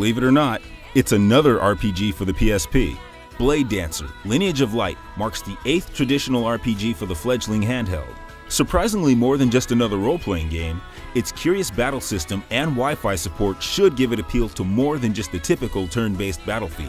Believe it or not, it's another RPG for the PSP. Blade Dancer, Lineage of Light marks the 8th traditional RPG for the fledgling handheld. Surprisingly more than just another role-playing game, its curious battle system and Wi-Fi support should give it appeal to more than just the typical turn-based battle theme.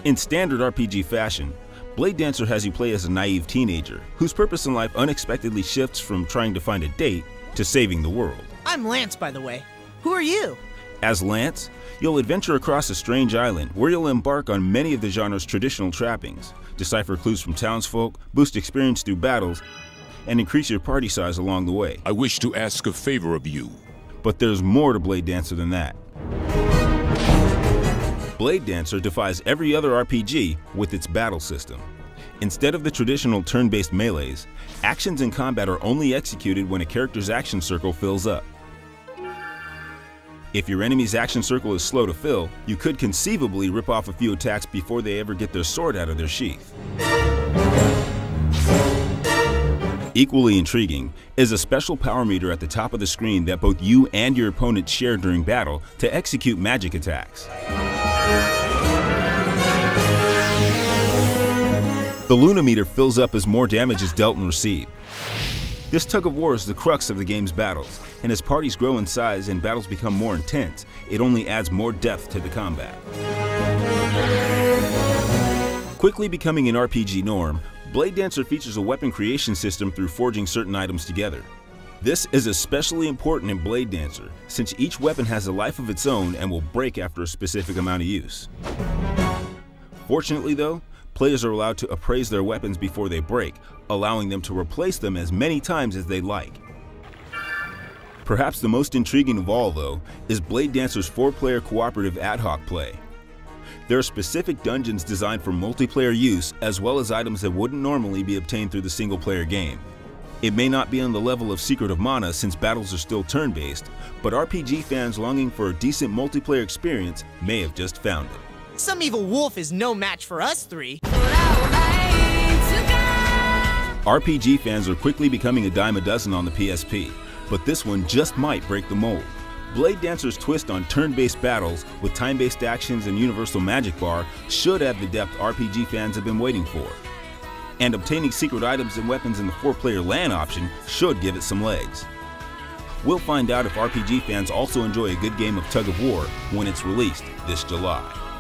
In standard RPG fashion, Blade Dancer has you play as a naive teenager whose purpose in life unexpectedly shifts from trying to find a date to saving the world. I'm Lance, by the way. Who are you? As Lance, you'll adventure across a strange island where you'll embark on many of the genre's traditional trappings, decipher clues from townsfolk, boost experience through battles, and increase your party size along the way. I wish to ask a favor of you. But there's more to Blade Dancer than that. Blade Dancer defies every other RPG with its battle system. Instead of the traditional turn-based melees, actions in combat are only executed when a character's action circle fills up. If your enemy's action circle is slow to fill, you could conceivably rip off a few attacks before they ever get their sword out of their sheath. Equally intriguing is a special power meter at the top of the screen that both you and your opponent share during battle to execute magic attacks. The Lunameter fills up as more damage is dealt and received. This tug-of-war is the crux of the game's battles, and as parties grow in size and battles become more intense, it only adds more depth to the combat. Quickly becoming an RPG norm, Blade Dancer features a weapon creation system through forging certain items together. This is especially important in Blade Dancer, since each weapon has a life of its own and will break after a specific amount of use. Fortunately though, players are allowed to appraise their weapons before they break, allowing them to replace them as many times as they like. Perhaps the most intriguing of all, though, is Blade Dancer's 4-player cooperative ad hoc play. There are specific dungeons designed for multiplayer use, as well as items that wouldn't normally be obtained through the single-player game. It may not be on the level of Secret of Mana since battles are still turn-based, but RPG fans longing for a decent multiplayer experience may have just found it. Some evil wolf is no match for us three. RPG fans are quickly becoming a dime a dozen on the PSP, but this one just might break the mold. Blade Dancer's twist on turn-based battles with time-based actions and universal magic bar should add the depth RPG fans have been waiting for. And obtaining secret items and weapons in the 4-player LAN option should give it some legs. We'll find out if RPG fans also enjoy a good game of tug-of-war when it's released this July.